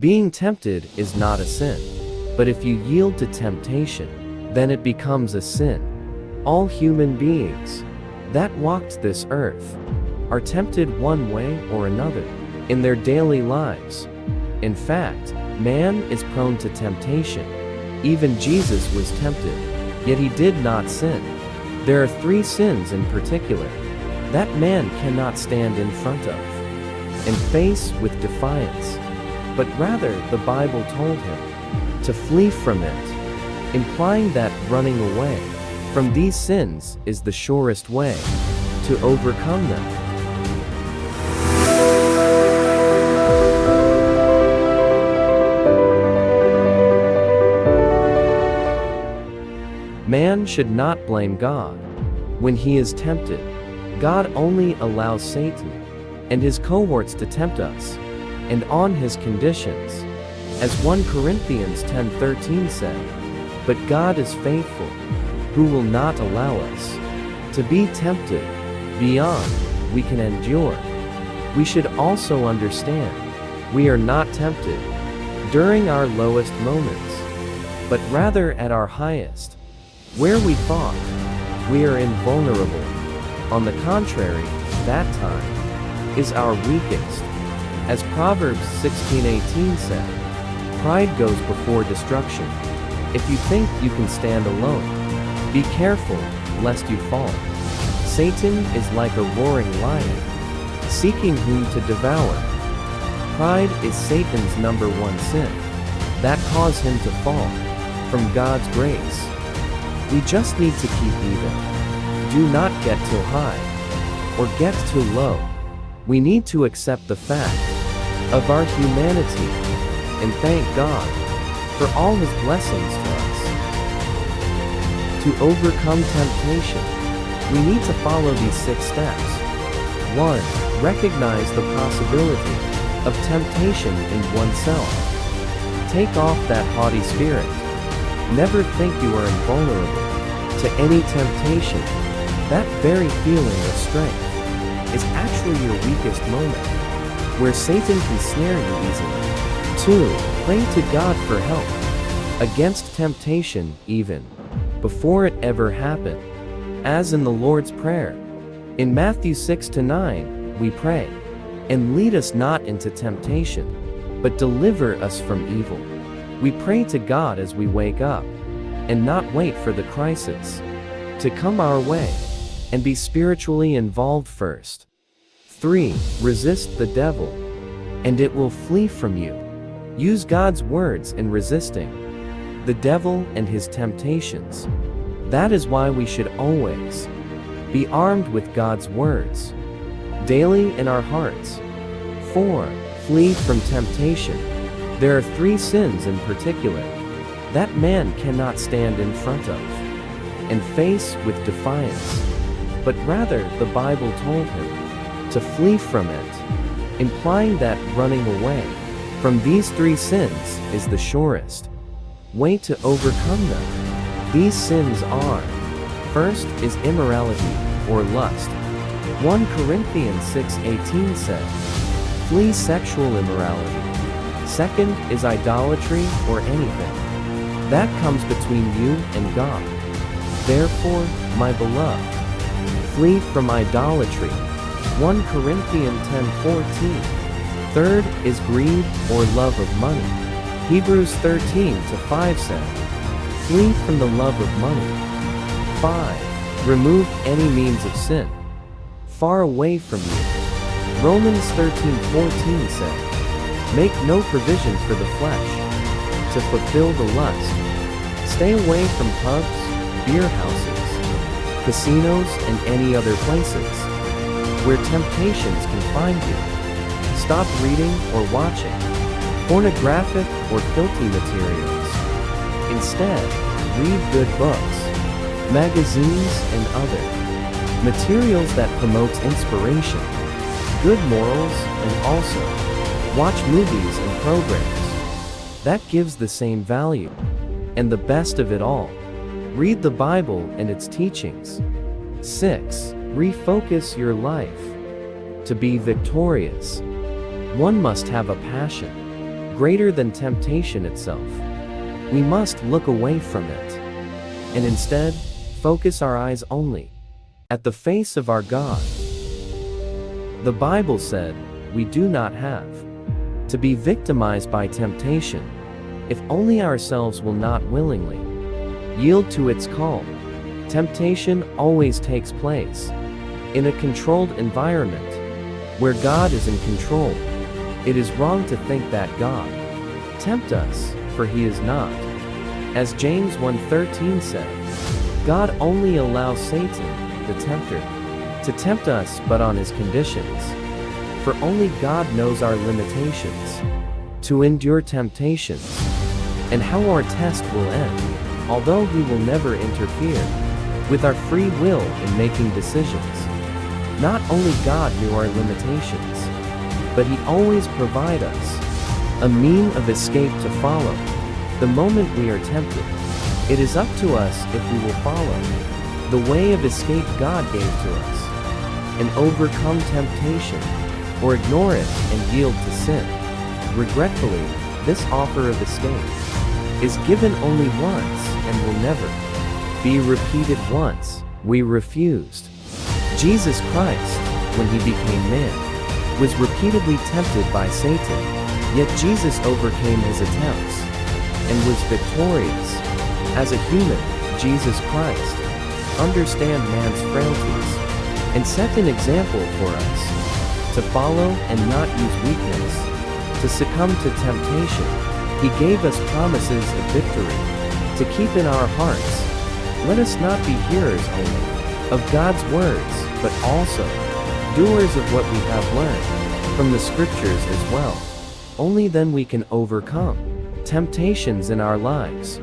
Being tempted is not a sin. But if you yield to temptation, then it becomes a sin. All human beings that walked this earth are tempted one way or another in their daily lives. In fact, man is prone to temptation. Even Jesus was tempted, yet he did not sin. There are 3 sins in particular that man cannot stand in front of and face with defiance, but rather the Bible told him to flee from it, implying that running away from these sins is the surest way to overcome them. Man should not blame God when he is tempted. God only allows Satan and his cohorts to tempt us, and on his conditions. As 1 Corinthians 10:13 said, "But God is faithful, who will not allow us to be tempted beyond we can endure." We should also understand we are not tempted during our lowest moments, but rather at our highest, where we thought we are invulnerable. On the contrary, that time is our weakest. As Proverbs 16:18 said, "Pride goes before destruction." If you think you can stand alone, be careful lest you fall. Satan is like a roaring lion, seeking whom to devour. Pride is Satan's #1 sin that caused him to fall from God's grace. We just need to keep even. Do not get too high or get too low. We need to accept the fact of our humanity and thank God for all his blessings to us. To overcome temptation, we need to follow these 6 steps. 1. Recognize the possibility of temptation in oneself. Take off that haughty spirit. Never think you are invulnerable to any temptation. That very feeling of strength is actually your weakest moment, where Satan can snare you easily. 2. Pray to God for help against temptation even before it ever happened, as in the Lord's Prayer. In Matthew 6-9, we pray, "And lead us not into temptation, but deliver us from evil." We pray to God as we wake up, and not wait for the crisis to come our way, and be spiritually involved first. 3. Resist the devil, and it will flee from you. Use God's words in resisting the devil and his temptations. That is why we should always be armed with God's words daily in our hearts. 4. Flee from temptation. There are 3 sins in particular that man cannot stand in front of and face with defiance, but rather the Bible told him to flee from it, implying that running away from these 3 sins is the surest way to overcome them. These sins are: first is immorality or lust. 1 Corinthians 6:18 said, "Flee sexual immorality." Second is idolatry or anything that comes between you and God. Therefore, my beloved, flee from idolatry. 1 Corinthians 10:14. Third is greed or love of money. Hebrews 13:5 said, "Flee from the love of money." 5. Remove any means of sin far away from you. Romans 13:14 said, "Make no provision for the flesh to fulfill the lust." Stay away from pubs, beer houses, casinos, and any other places where temptations can find you. Stop reading or watching pornographic or filthy materials. Instead, read good books, magazines, and other materials that promotes inspiration, good morals, and also watch movies and programs that gives the same value. And the best of it all, read the Bible and its teachings. 6. Refocus your life. To be victorious, one must have a passion. greater than temptation itself. We must look away from it, and instead, focus our eyes only at the face of our God. The Bible said, we do not have to be victimized by temptation, if only ourselves will not willingly yield to its call. Temptation always takes place in a controlled environment where God is in control. It is wrong to think that God tempt us, for he is not. As James 1:13 said, God only allows Satan, the tempter, to tempt us but on his conditions. For only God knows our limitations to endure temptations and how our test will end, although he will never interfere with our free will in making decisions. Not only God knew our limitations, but he always provides us a mean of escape to follow. The moment we are tempted, it is up to us if we will follow the way of escape God gave to us and overcome temptation, or ignore it and yield to sin. Regretfully, this offer of escape is given only once and will never be repeated. Once we refused. Jesus Christ, when he became man, was repeatedly tempted by Satan, yet Jesus overcame his attempts and was victorious. As a human, Jesus Christ understands man's frailties and set an example for us to follow and not use weakness to succumb to temptation. He gave us promises of victory to keep in our hearts. Let us not be hearers only of God's words, but also doers of what we have learned from the scriptures as well. Only then we can overcome temptations in our lives.